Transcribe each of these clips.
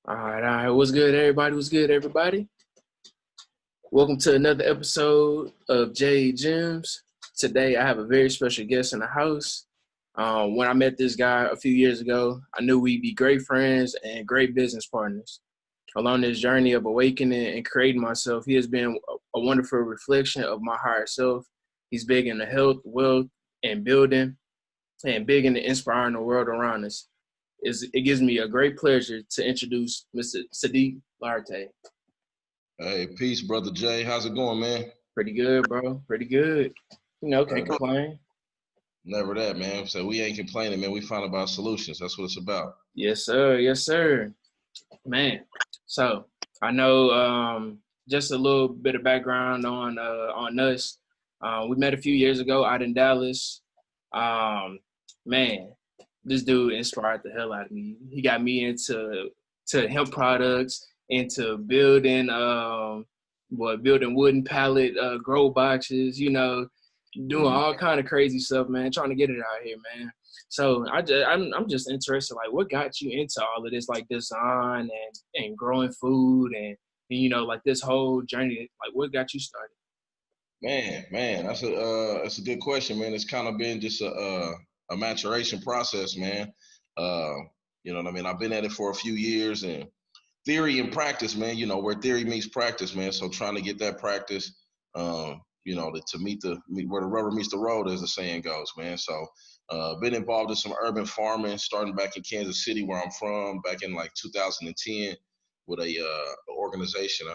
All right, all right. What's good, everybody? What's good, everybody? Welcome to another episode of J Gems. Today, I have a very special guest in the house. When I met this guy a few years ago, I knew we'd be great friends and great business partners. Along this journey of awakening and creating myself, he has been a wonderful reflection of my higher self. He's big into health, wealth, and building, and big into inspiring the world around us. It gives me a great pleasure to introduce Mr. Siddik Lartey. Hey, peace, brother Jay. How's it going, man? Pretty good, bro. Pretty good. Can't Uh, complain. Never that, man. So we ain't complaining, man. We find about solutions. That's what it's about. Yes, sir. Yes, sir. Man. So I know just a little bit of background on us. We met a few years ago out in Dallas. Um, man, this dude inspired the hell out of me. He got me into hemp products, into building wooden pallet grow boxes, doing Mhm. all kind of crazy stuff, man, trying to get it out here, man. So I'm just interested, like, what got you into all of this, like design and growing food and like this whole journey, like what got you started? Man, that's a good question, man. It's kind of been just a maturation process, man. Uh, you know what I mean? I've been at it for a few years, and theory and practice, man. You know where theory meets practice, man. So trying to get that practice, to meet where the rubber meets the road, as the saying goes, man. So been involved in some urban farming, starting back in Kansas City, where I'm from, back in like 2010, with a organization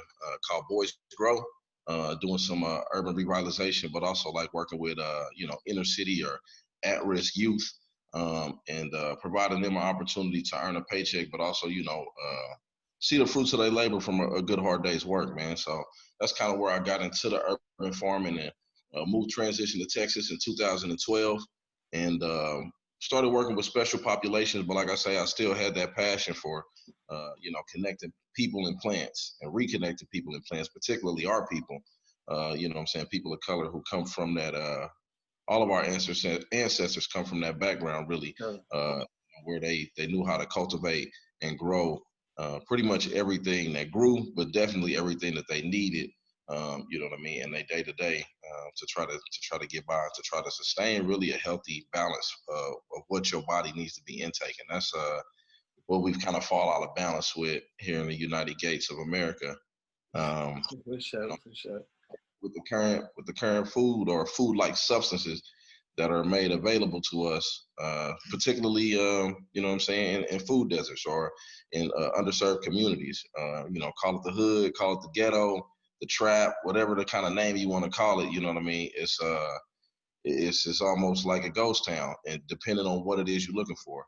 called Boys Grow, doing some urban revitalization, but also like working with inner city or at-risk youth, and providing them an opportunity to earn a paycheck, but also see the fruits of their labor from a good hard day's work, man. So that's kind of where I got into the urban farming and moved transition to Texas in 2012, and started working with special populations. But like I say, I still had that passion for connecting people and plants and reconnecting people and plants, particularly our people. What I'm saying, people of color who come from that. All of our ancestors come from that background, really, Sure. uh, where they knew how to cultivate and grow pretty much everything that grew, but definitely everything that they needed. You know what I mean, in their day to day, to try to get by, to try to sustain really a healthy balance of what your body needs to be intaking. That's what we've kind of fall out of balance with here in the United States of America. Um, For sure, for sure. with the current food or food like substances that are made available to us, particularly what I'm saying, in food deserts or in underserved communities. Call it the hood, call it the ghetto, the trap, whatever the kind of name you want to call it. You know what I mean? It's almost like a ghost town, and depending on what it is you're looking for,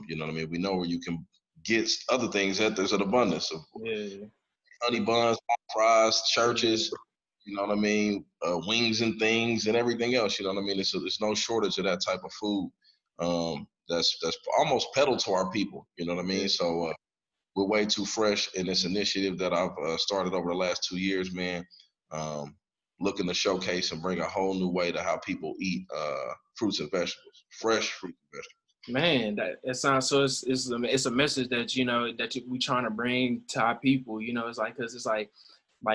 you know what I mean. We know where you can get other things at. There's an abundance of Yeah, honey buns, fries, churches, you know what I mean, wings and things and everything else. You know what I mean. There's no shortage of that type of food. That's almost pedaled to our people. You know what I yeah. mean. So we're way too fresh in this initiative that I've started over the last 2 years, man. Um, Looking to showcase and bring a whole new way to how people eat fruits and vegetables, fresh fruits and vegetables. Man, that sounds so. It's a message that we trying to bring to our people. It's like, because it's like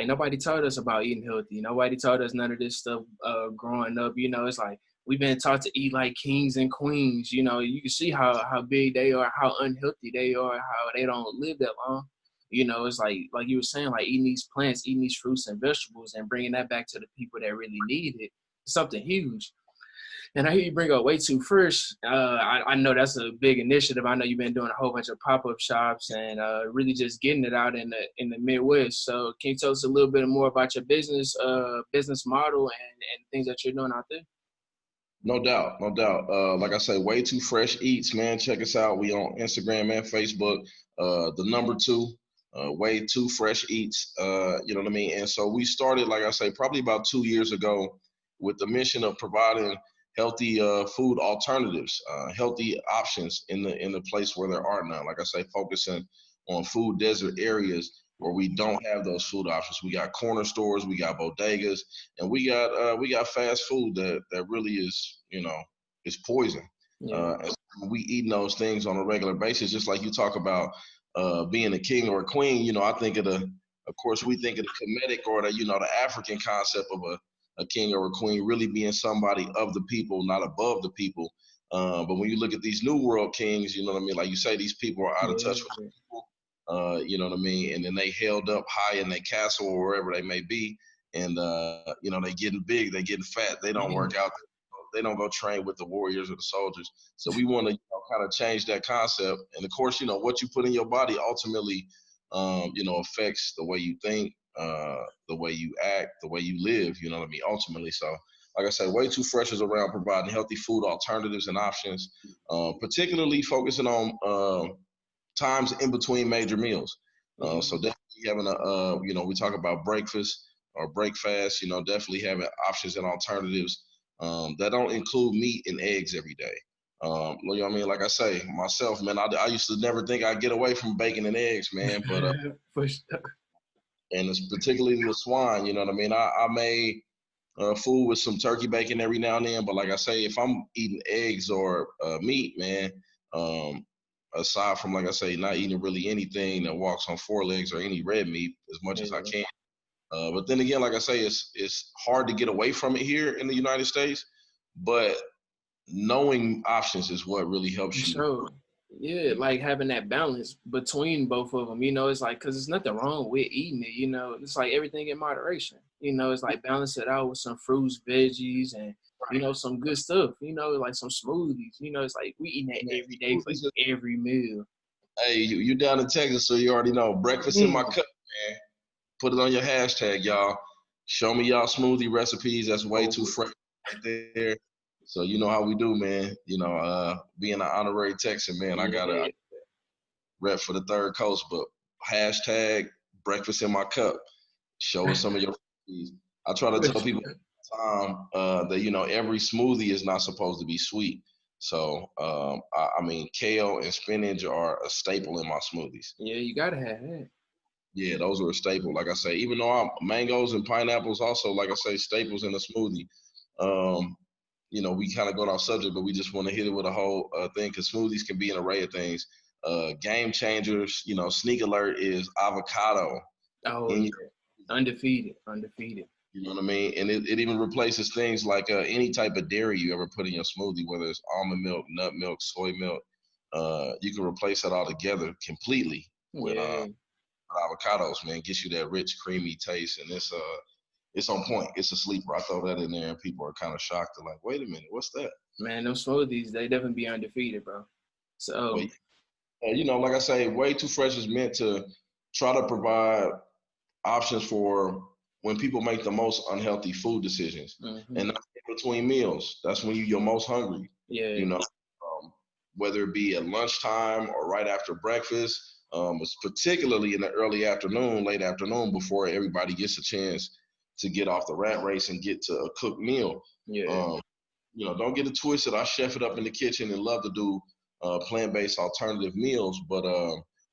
nobody told us about eating healthy. Nobody told us none of this stuff growing up. It's like we've been taught to eat like kings and queens. You can see how big they are, how unhealthy they are, how they don't live that long. It's like you were saying, like eating these plants, eating these fruits and vegetables, and bringing that back to the people that really need it. Something huge. And I hear you bring up Way Too Fresh. I know that's a big initiative. I know you've been doing a whole bunch of pop-up shops and really just getting it out in the Midwest. So can you tell us a little bit more about your business model and things that you're doing out there? No doubt, no doubt. Like I say, Way Too Fresh Eats, man. Check us out. We on Instagram and Facebook. The number two, Way Too Fresh Eats. You know what I mean. And so we started, like I say, probably about 2 years ago, with the mission of providing healthy food alternatives, healthy options in the place where there are none. Like I say, focusing on food desert areas where we don't have those food options. We got corner stores, we got bodegas, and we got fast food that really is poison. Yeah, And we eating those things on a regular basis, just like you talk about being a king or a queen, you know, I think of course, we think of the Kemetic or the, you know, the African concept of a king or a queen really being somebody of the people, not above the people. But when you look at these New World kings, you know what I mean? Like you say, these people are out of touch with the people, you know what I mean? And then they held up high in their castle or wherever they may be. And, you know, they getting big, they getting fat. They don't work out. They don't go train with the warriors or the soldiers. So we want to, you know, kind of change that concept. And of course, you know, what you put in your body ultimately, you know, affects the way you think, the way you act, the way you live, you know what I mean, ultimately. So, like I said, Way Too Fresh is around providing healthy food alternatives and options, particularly focusing on times in between major meals. So definitely having you know, we talk about breakfast or break fast, you know, definitely having options and alternatives that don't include meat and eggs every day. You know what I mean? Like I say, myself, man, I used to never think I'd get away from bacon and eggs, man. But For sure. and it's particularly with swine, you know what I mean? I made food with some turkey bacon every now and then, but like I say, if I'm eating eggs or meat, man, aside from, like I say, not eating really anything that walks on four legs or any red meat as much as I can. But then again, like I say, it's hard to get away from it here in the United States, but knowing options is what really helps you. Sure. Yeah, like having that balance between both of them, you know, it's like, because there's nothing wrong with eating it, you know, it's like everything in moderation, you know, it's like balance it out with some fruits, veggies, and, you know, some good stuff, you know, like some smoothies, you know, it's like we eating that every day for every meal. Hey, you down in Texas, so you already know. Breakfast in my cup, man. Put it on your hashtag, y'all. Show me y'all smoothie recipes. That's Way Too Fresh right there. So you know how we do, man. You know, being an honorary Texan, man, I gotta rep for the third coast. But hashtag breakfast in my cup. Show us some of your recipes. I try to tell people that, you know, every smoothie is not supposed to be sweet. So I mean, kale and spinach are a staple in my smoothies. Yeah, you gotta have that. Yeah, those are a staple. Like I say, even though mangoes and pineapples also, like I say, staples in a smoothie. You know, we kind of go off subject, but we just want to hit it with a whole thing because smoothies can be an array of things. Game changers, you know, sneak alert is avocado. Oh, yeah. Undefeated. You know what I mean? And it even replaces things like any type of dairy you ever put in your smoothie, whether it's almond milk, nut milk, soy milk. You can replace that all together completely with avocados, man. Gets you that rich, creamy taste, and it's on point. It's a sleeper. I throw that in there, and people are kind of shocked. They're like, "Wait a minute, what's that?" Man, those smoothies, they definitely be undefeated, bro. So, But, you know, like I say, Way Too Fresh is meant to try to provide options for when people make the most unhealthy food decisions, and not in between meals. That's when you're most hungry. Yeah. You know, whether it be at lunchtime or right after breakfast. It's particularly in the early afternoon, late afternoon, before everybody gets a chance to get off the rat race and get to a cooked meal. Yeah. You know, don't get it twisted. I chef it up in the kitchen and love to do plant-based alternative meals, but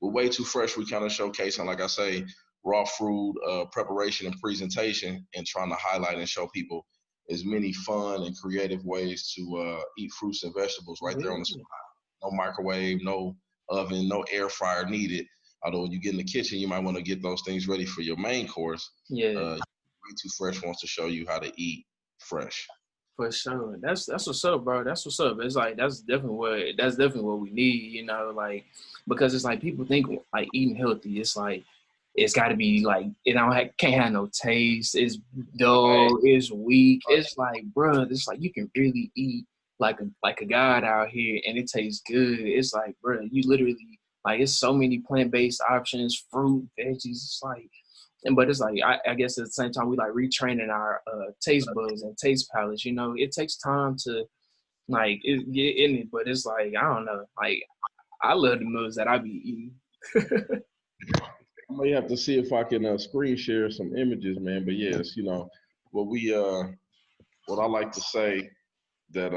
we're Way Too Fresh. We kind of showcasing, like I say, raw fruit preparation and presentation, and trying to highlight and show people as many fun and creative ways to eat fruits and vegetables right there on the spot. No microwave, no oven, no air fryer needed. Although when you get in the kitchen, you might want to get those things ready for your main course. Yeah. Way Too Fresh wants to show you how to eat fresh. For sure. That's what's up, bro. That's what's up. It's like that's definitely what we need, you know, like because it's like people think like eating healthy, it's like it's got to be like can't have no taste. It's dull. It's weak. It's like, bro, it's like you can really eat like a god out here, and it tastes good. It's like, bro, you literally like it's so many plant-based options, fruit, veggies. It's like, but it's like I guess at the same time we like retraining our taste buds and taste palates. You know, it takes time to like get in it, but it's like I don't know. Like I love the meals that I be eating. I may have to see if I can screen share some images, man. But yes, you know what I like to say that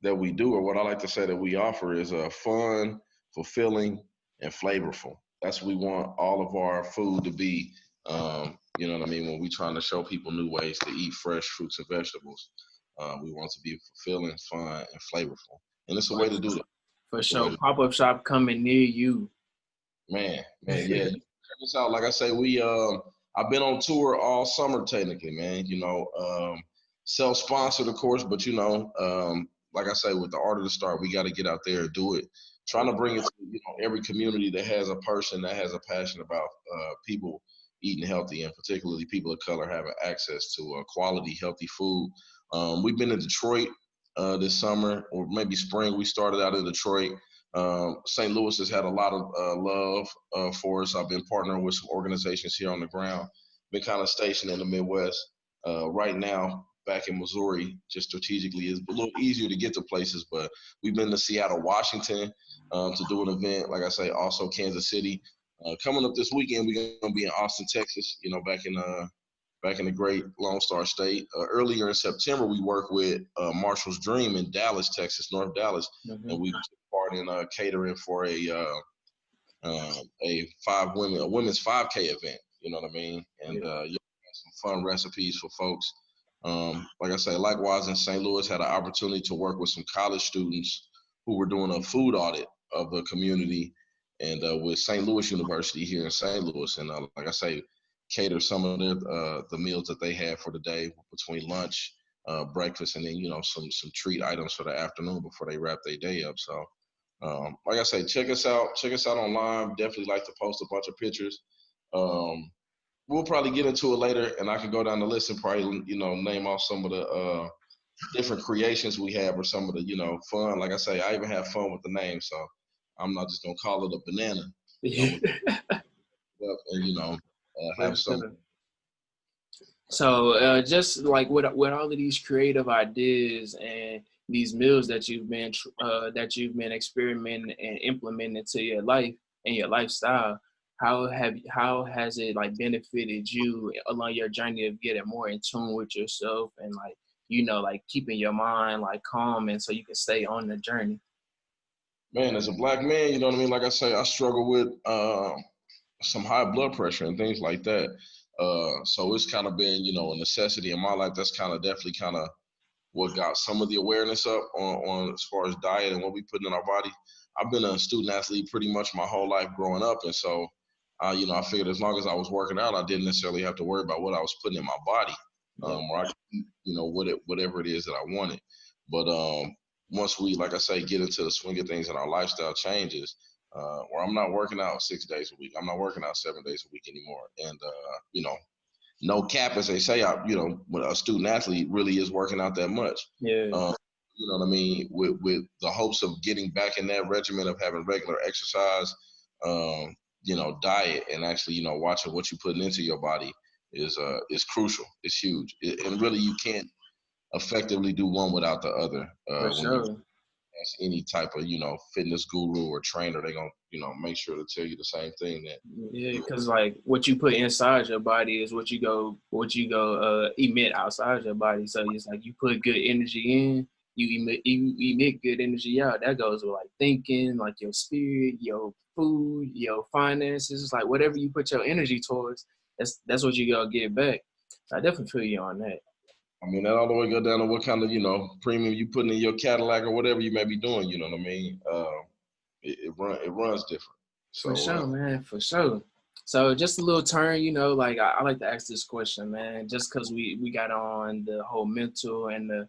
that we do, or what I like to say that we offer, is fun, fulfilling, and flavorful. That's what we want all of our food to be. You know what I mean? When we're trying to show people new ways to eat fresh fruits and vegetables, we want to be fulfilling, fun, and flavorful. And it's a way to do that. For sure. Pop-up shop coming near you. Yeah. Check us out. Like I say, I've been on tour all summer technically, man. Self-sponsored, of course, but like I say, with the art of the start, we got to get out there and do it. Trying to bring it to every community that has a person that has a passion about people eating healthy, and particularly people of color having access to quality, healthy food. We've been in Detroit this summer, or maybe spring. We started out in Detroit. St. Louis has had a lot of love for us. I've been partnering with some organizations here on the ground. Been kind of stationed in the Midwest. Right now, back in Missouri, just strategically, it's a little easier to get to places. But we've been to Seattle, Washington, to do an event. Like I say, also Kansas City. Coming up this weekend, we're going to be in Austin, Texas. Back in the great Lone Star State. Earlier in September, we worked with Marshall's Dream in Dallas, Texas, North Dallas, and we took part in catering for a women's 5K event. You know what I mean? And some fun recipes for folks. Like I say, likewise in St. Louis, had an opportunity to work with some college students who were doing a food audit of the community, and with St. Louis University here in St. Louis, and like I say, cater some of the meals that they had for the day between lunch, breakfast, and then some treat items for the afternoon before they wrap their day up. So, like I say, check us out. Check us out online. Definitely like to post a bunch of pictures. We'll probably get into it later, and I can go down the list and probably name off some of the different creations we have, or some of the fun. Like I say, I even have fun with the name, so I'm not just gonna call it a banana. And have some. So just like with all of these creative ideas and these meals that you've been experimenting and implementing into your life and your lifestyle, how has it like benefited you along your journey of getting more in tune with yourself and like keeping your mind like calm and so you can stay on the journey? Man, as a black man, you know what I mean? Like I say, I struggle with some high blood pressure and things like that. So it's kind of been, a necessity in my life. That's kind of definitely kind of what got some of the awareness up on as far as diet and what we put in our body. I've been a student athlete pretty much my whole life growing up. And so, I figured as long as I was working out, I didn't necessarily have to worry about what I was putting in my body, or I could eat, whatever it is that I wanted. But once we, like I say, get into the swing of things and our lifestyle changes, where I'm not working out 6 days a week. I'm not working out 7 days a week anymore. And, no cap, as they say, when a student athlete really is working out that much. Yeah. You know what I mean? With the hopes of getting back in that regimen of having regular exercise, diet, and actually, watching what you're putting into your body is crucial. It's huge. And really, you can't effectively do one without the other. For sure. Ask any type of fitness guru or trainer, they're gonna make sure to tell you the same thing. That because like what you put inside your body is what you go emit outside your body. So it's like you put good energy in, you emit good energy out. That goes with like thinking, like your spirit, your food, your finances. It's like whatever you put your energy towards, that's what you gotta get back. I definitely feel you on that. I mean, that all the way go down to what kind of, premium you putting in your Cadillac or whatever you may be doing, you know what I mean? It runs different. So, for sure, man, for sure. So just a little turn, like I like to ask this question, man, just because we got on the whole mental and the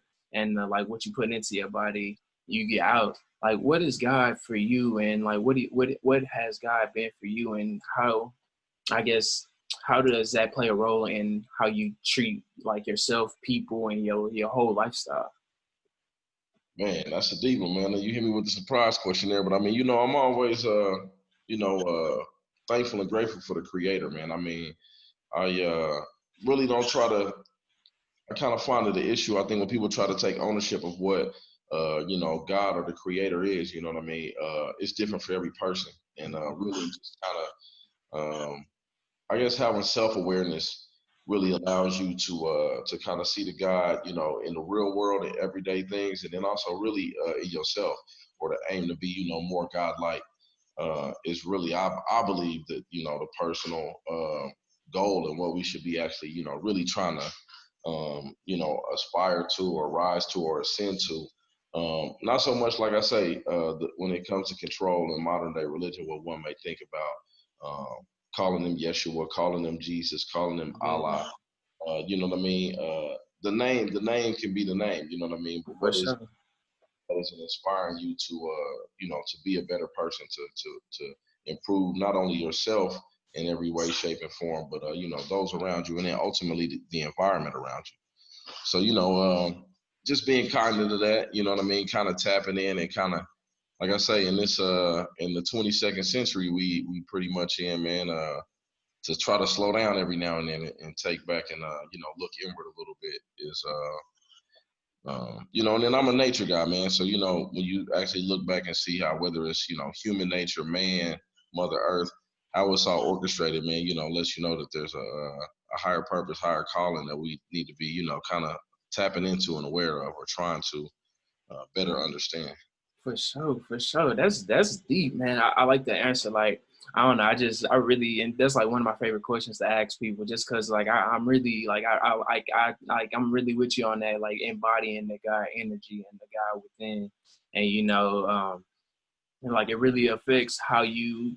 like what you put into your body, you get out. Like, what is God for you, and like what has God been for you, and how, I guess, how does that play a role in how you treat like yourself, people, and your whole lifestyle? Man, that's a deep one, man. You hit me with the surprise question there, but I mean, I'm always, thankful and grateful for the Creator, man. I mean, I really don't try to. I kind of find it the issue. I think when people try to take ownership of what, God or the Creator is, you know what I mean? It's different for every person, and really just kind of, I guess, having self-awareness really allows you to kind of see the God, in the real world and everyday things, and then also really in yourself, or to aim to be, more God-like. Is really, I believe that, the personal goal and what we should be actually, really trying to, aspire to or rise to or ascend to. Not so much, like I say, when it comes to control in modern day religion, what one may think about calling them Yeshua, calling them Jesus, calling them Yeah, Allah. You know what I mean? The name can be the name. You know what I mean? But for sure. what is it inspiring you to, to be a better person, to improve not only yourself in every way, shape, and form, but those around you, and then ultimately the environment around you. So just being kind to that. You know what I mean? Kind of tapping in and kind of, like I say, in this in the 22nd century, we pretty much in, man. To try to slow down every now and then and take back and look inward a little bit is and then I'm a nature guy, man. So when you actually look back and see how, whether it's human nature, man, Mother Earth, how it's all orchestrated, man, lets you know that there's a higher purpose, higher calling that we need to be kind of tapping into and aware of, or trying to better understand. For sure, for sure. That's deep, man. I like the answer. Like, I don't know. I really, and that's like one of my favorite questions to ask people, just because like I'm really like I'm really with you on that, like embodying the God energy and the God within, and and like it really affects how you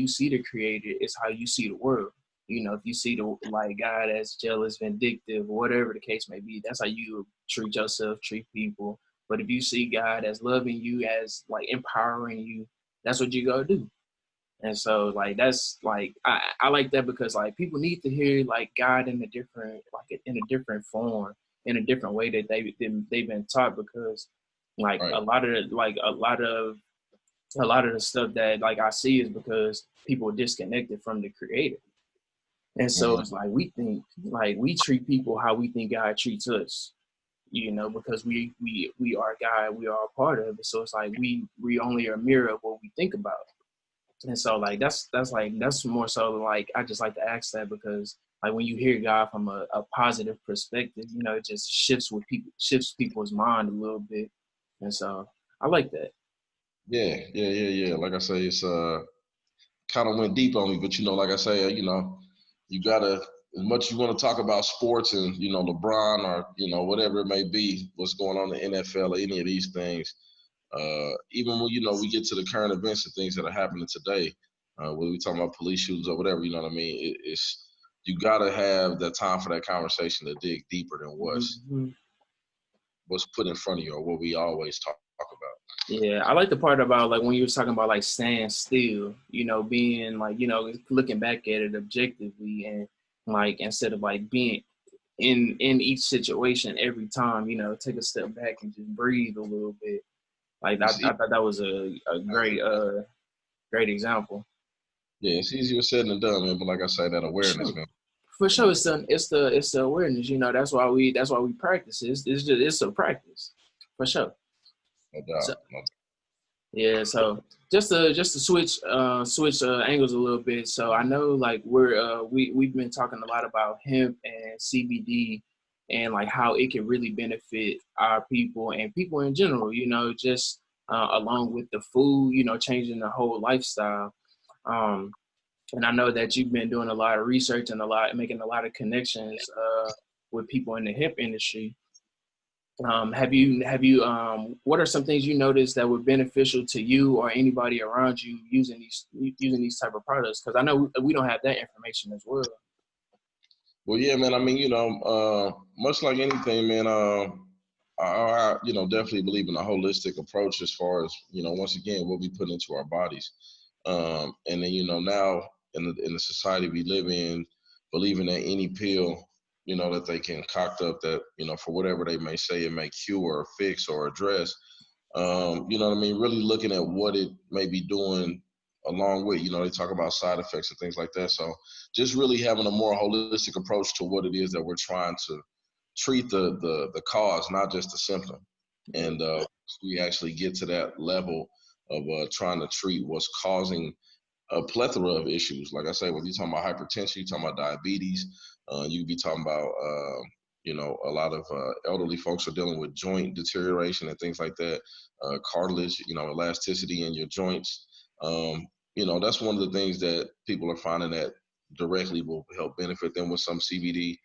see the Creator. It's how you see the world. If you see the like God as jealous, vindictive, whatever the case may be, that's how you treat yourself, treat people. But if you see God as loving you, as like empowering you, that's what you go do. And so like that's like I like that, because like people need to hear like God in a different, like in a different form, in a different way that they've been taught, because like Right. a lot of the stuff that like I see is because people are disconnected from the Creator. And so Mm-hmm. it's like we treat people how we think God treats us, because we are God, we are a part of it. So it's like we only are a mirror of what we think about. And so like that's more so like I just like to ask that, because like when you hear God from a positive perspective, it just shifts people's mind a little bit. And so I like that. Yeah. Like I say, it's kind of went deep on me, but like I say, you gotta, as much as you want to talk about sports and LeBron, or whatever it may be, what's going on in the NFL or any of these things. Even when we get to the current events and things that are happening today, when we talk about police shootings or whatever, what I mean. It's, you gotta have that time for that conversation to dig deeper than Mm-hmm. what's put in front of you, or what we always talk about. Yeah, I like the part about like when you were talking about like staying still, being like, looking back at it objectively, and like instead of like being in each situation every time, take a step back and just breathe a little bit. Like It's I thought that was a great example. Yeah, it's easier said than done, man. But like I say, that For awareness, sure. man. For You sure, know, it's the awareness. That's why we practice. It's a practice. For sure. no doubt. So No, yeah, so just to switch angles a little bit. So I know like we've been talking a lot about hemp and CBD, and like how it can really benefit our people and people in general. Just along with the food, changing the whole lifestyle. Um, and I know that you've been doing a lot of research and making a lot of connections with people in the hemp industry. What are some things you noticed that were beneficial to you or anybody around you using these type of products? Because I know we don't have that information as well. well, yeah, man. I mean, much like anything, man. Definitely believe in a holistic approach as far as once again, what we put into our bodies. And then now in the society we live in, believing that any pill that they can concoct up, that for whatever they may say it may cure or fix or address. You know what I mean? Really looking at what it may be doing along with, they talk about side effects and things like that. So just really having a more holistic approach to what it is that we're trying to treat, the cause, not just the symptom. And we actually get to that level of trying to treat what's causing a plethora of issues. Like I say, when you're talking about hypertension, you're talking about diabetes, you could be talking about, a lot of elderly folks are dealing with joint deterioration and things like that, cartilage, elasticity in your joints. That's one of the things that people are finding that directly will help benefit them with some CBD.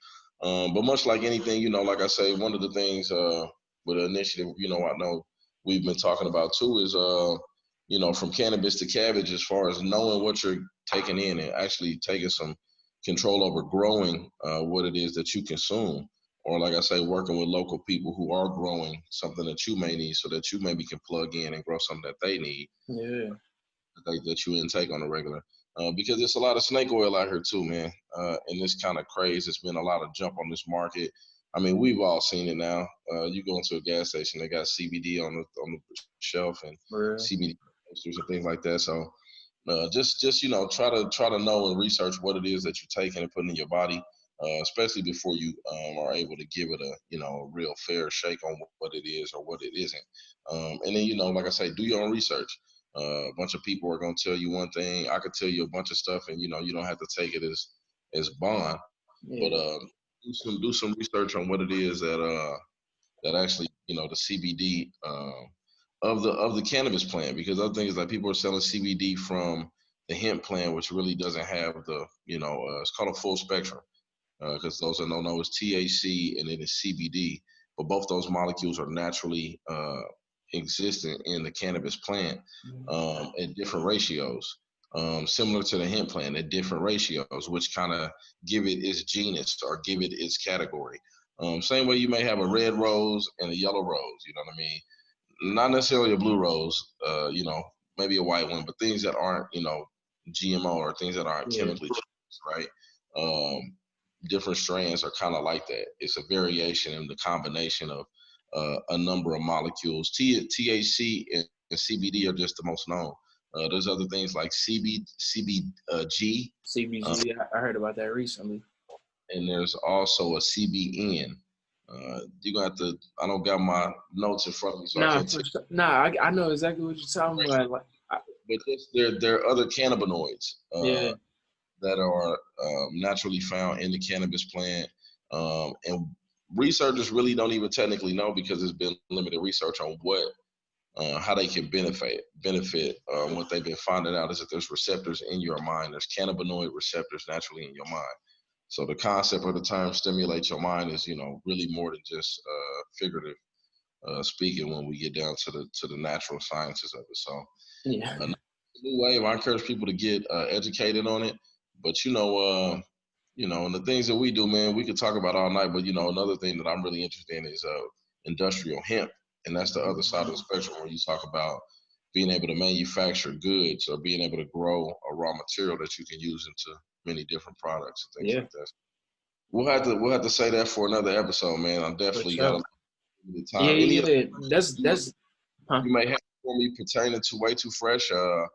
But much like anything, like I say, one of the things with the initiative, I know we've been talking about too is from cannabis to cabbage, as far as knowing what you're taking in and actually taking some control over growing what it is that you consume, or like I say, working with local people who are growing something that you may need, so that you maybe can plug in and grow something that they need. Yeah. That you intake on a regular. Because there's a lot of snake oil out here too, man. And this kind of craze. There's been a lot of jump on this market. I mean, we've all seen it now. You go into a gas station, they got CBD on the shelf and CBD posters and things like that. So just try to know and research what it is that you're taking and putting in your body, especially before you are able to give it a real fair shake on what it is or what it isn't. And then like I say, do your own research. A bunch of people are going to tell you one thing. I could tell you a bunch of stuff, and you don't have to take it as bond. Yeah. But do some research on what it is that actually the CBD of the cannabis plant, because other things like people are selling CBD from the hemp plant, which really doesn't have the it's called a full spectrum, because those that don't know, it's THC and it is CBD, but both those molecules are naturally existent in the cannabis plant at different ratios, similar to the hemp plant at different ratios, which kind of give it its genus or give it its category. Same way you may have a red rose and a yellow rose, you know what I mean? Not necessarily a blue rose, maybe a white one, but things that aren't, GMO or things that aren't chemically changed, right? Different strands are kind of like that. It's a variation in the combination of a number of molecules. THC and CBD are just the most known. There's other things like CBG. CBG, I heard about that recently. And there's also a CBN. You're gonna have to. I don't got my notes in front of me, so I can't. I know exactly what you're talking about. But there are other cannabinoids that are naturally found in the cannabis plant, and researchers really don't even technically know, because there's been limited research on how they can benefit. What they've been finding out is that there's receptors in your mind. There's cannabinoid receptors naturally in your mind. So the concept of the term "stimulate your mind" is, really more than just figurative speaking when we get down to the natural sciences of it. So, yeah, new wave. I encourage people to get educated on it. But and the things that we do, man, we could talk about all night. But another thing that I'm really interested in is industrial hemp, and that's the other side of the spectrum where you talk about being able to manufacture goods or being able to grow a raw material that you can use into many different products and things like that. We'll have to say that for another episode, man. I'm definitely got the time. Yeah. That's you may have for me pertaining to Way Too Fresh. I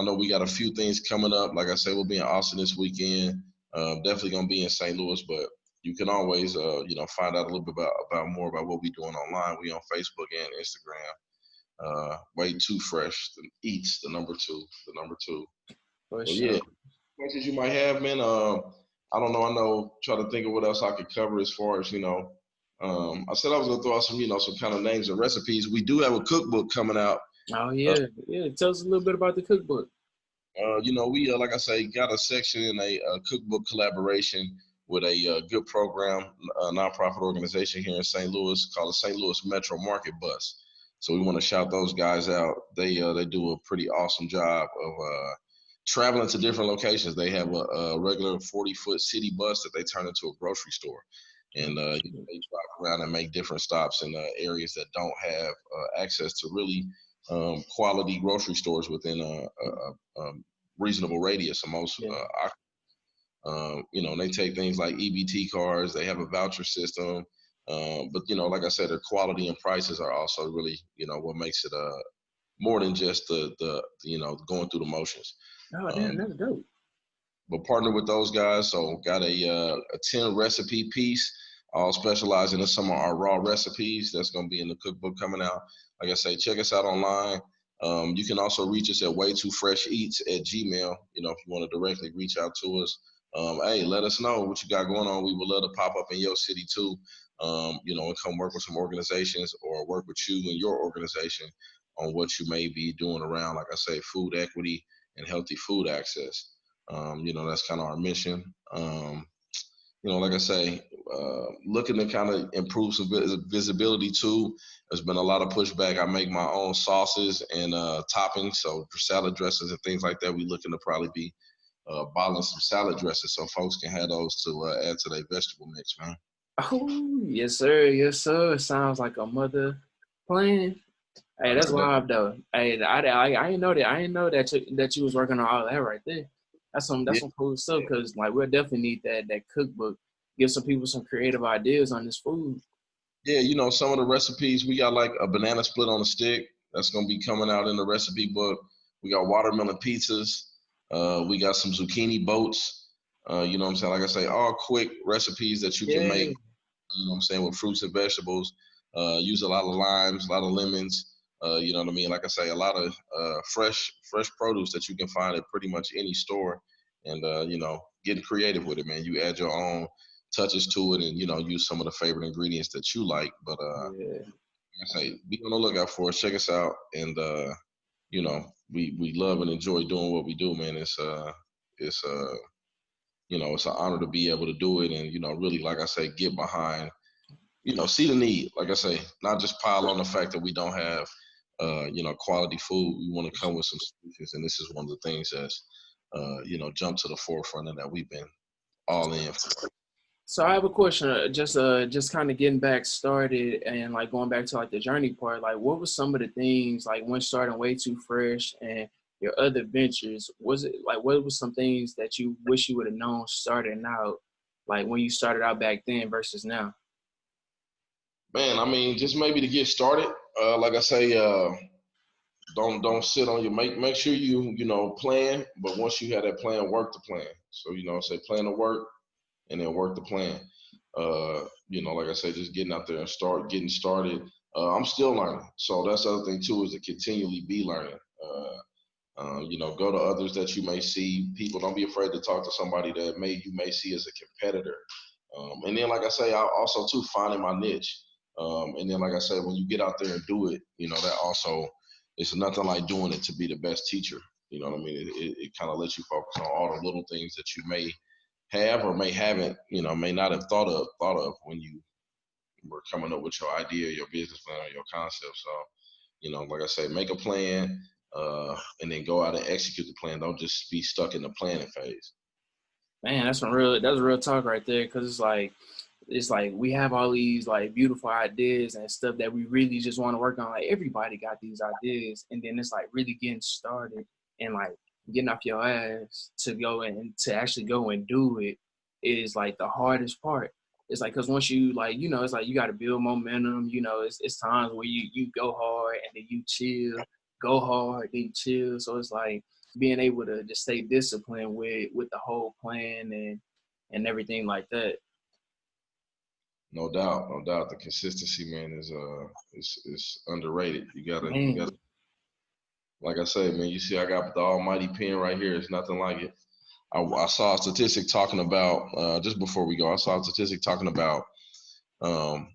know we got a few things coming up. Like I said, we'll be in Austin this weekend. Definitely gonna be in St. Louis, but you can always find out a little bit about more about what we're doing online. We on Facebook and Instagram. Way Too Fresh eats the number two. For so sure. Yeah, questions you might have, man. I don't know. I know. Try to think of what else I could cover as far as I said I was gonna throw out some kind of names and recipes. We do have a cookbook coming out. Oh yeah. Tell us a little bit about the cookbook. We like I say, got a section in a cookbook collaboration with a good program, a nonprofit organization here in St. Louis called the St. Louis Metro Market Bus. So we want to shout those guys out. They do a pretty awesome job of traveling to different locations. They have a regular 40-foot city bus that they turn into a grocery store. And they drive around and make different stops in areas that don't have access to really quality grocery stores within a reasonable radius of most. They take things like EBT cards. They have a voucher system. But like I said, their quality and prices are also really, what makes it more than just the going through the motions. Oh, damn, that's dope. But partner with those guys, so got a 10 recipe piece, all specializing in some of our raw recipes. That's going to be in the cookbook coming out. Like I say, check us out online. You can also reach us at waytoofresheats@gmail. If you want to directly reach out to us. Hey, let us know what you got going on. We would love to pop up in your city too. And come work with some organizations or work with you and your organization on what you may be doing around, like I say, food equity and healthy food access. That's kind of our mission. like I say, looking to kind of improve some visibility too. There's been a lot of pushback. I make my own sauces and toppings, so for salad dressings and things like that, we looking to probably be bottling some salad dressings so folks can have those to add to their vegetable mix, man. Oh, yes, sir. Yes, sir. Sounds like a mother plan. Hey, that's live though. Hey, I didn't know that. I didn't know that you was working on all that right there. That's Yeah, some cool stuff because like we'll definitely need that cookbook. Give some people some creative ideas on this food. yeah, some of the recipes, we got like a banana split on a stick that's gonna be coming out in the recipe book. We got watermelon pizzas. We got some zucchini boats. You know what I'm saying? Like I say, all quick recipes that you can make, Yeah, with fruits and vegetables. Use a lot of limes, a lot of lemons. You know what I mean? Like I say, a lot of fresh produce that you can find at pretty much any store. And getting creative with it, man. You add your own touches to it, and use some of the favorite ingredients that you like. But yeah. like I say, be on the lookout for us. Check us out, and we love and enjoy doing what we do, man. It's it's an honor to be able to do it, and really, like I say, get behind, see the need. Like I say, not just pile on the fact that we don't have, quality food. We want to come with some solutions, and this is one of the things that's, jump to the forefront and that we've been all in for. So I have a question. Just kind of getting back started and like going back to like the journey part. Like, what was some of the things like when starting way too fresh and your other ventures? Was it like what was some things that you wish you would have known starting out, like when you started out back then versus now? Man, I mean, just maybe to get started. Like I say, don't sit on your make sure you plan, but once you have that plan, work the plan. So say plan to work and then work the plan. Like I say, just getting out there and getting started. I'm still learning, so that's the other thing too, is to continually be learning. Go to others that you may see. People, don't be afraid to talk to somebody that you may see as a competitor. And then, like I say, I also too finding my niche. And then, like I say, when you get out there and do it, that also, it's nothing like doing it to be the best teacher. You know what I mean? It kind of lets you focus on all the little things that you may have or may haven't, may not have thought of when you were coming up with your idea, your business plan, or your concept. So, like I say, make a plan, and then go out and execute the plan. Don't just be stuck in the planning phase. Man, that's real talk right there. Cause it's like we have all these like beautiful ideas and stuff that we really just want to work on. Like everybody got these ideas, and then it's like really getting started and like getting off your ass to go and to actually go and do it is like the hardest part. It's like because once you like it's like you got to build momentum. It's times where you go hard and then you chill, go hard, then you chill. So it's like being able to just stay disciplined with the whole plan and everything like that. No doubt, no doubt. The consistency, man, is underrated. You gotta, Man, like I say, man. You see, I got the almighty pen right here. It's nothing like it. I saw a statistic talking about just before we go. I saw a statistic talking about um,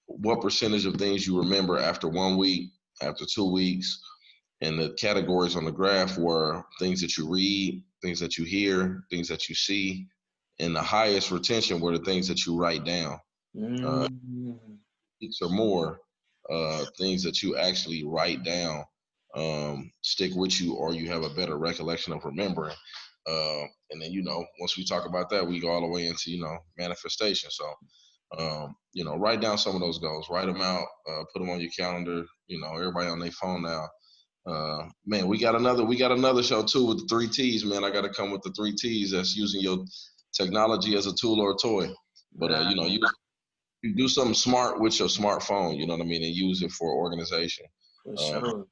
what percentage of things you remember after 1 week, after 2 weeks, and the categories on the graph were things that you read, things that you hear, things that you see, and the highest retention were the things that you write down. Uh, mm, Weeks or more, things that you actually write down stick with you, or you have a better recollection of remembering. And then once we talk about that, we go all the way into manifestation. So write down some of those goals, write them out, put them on your calendar. Everybody on their phone now. Man, we got another show too with the 3 T's. Man, I got to come with the 3 T's. That's using your technology as a tool or a toy. But nah, you do something smart with your smartphone. You know what I mean, and use it for organization. for Um, sure.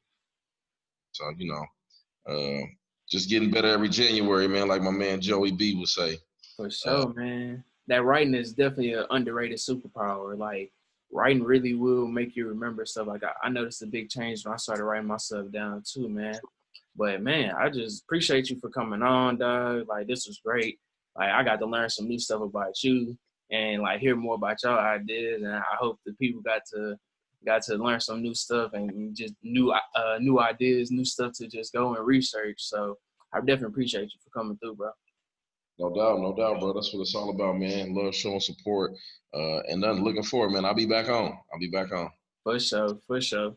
so just getting better every January, man. Like my man Joey B would say. For Uh, sure, man. That writing is definitely an underrated superpower. Like writing really will make you remember stuff. Like I noticed a big change when I started writing myself down too, man. But man, I just appreciate you for coming on, dog. Like this was great. Like I got to learn some new stuff about you and like hear more about your ideas. And I hope the people got to learn some new stuff and just new ideas, new stuff to just go and research. So I definitely appreciate you for coming through, bro. No doubt, bro. That's what it's all about, man. Love showing support, and nothing looking forward, man. I'll be back on. For sure, for sure.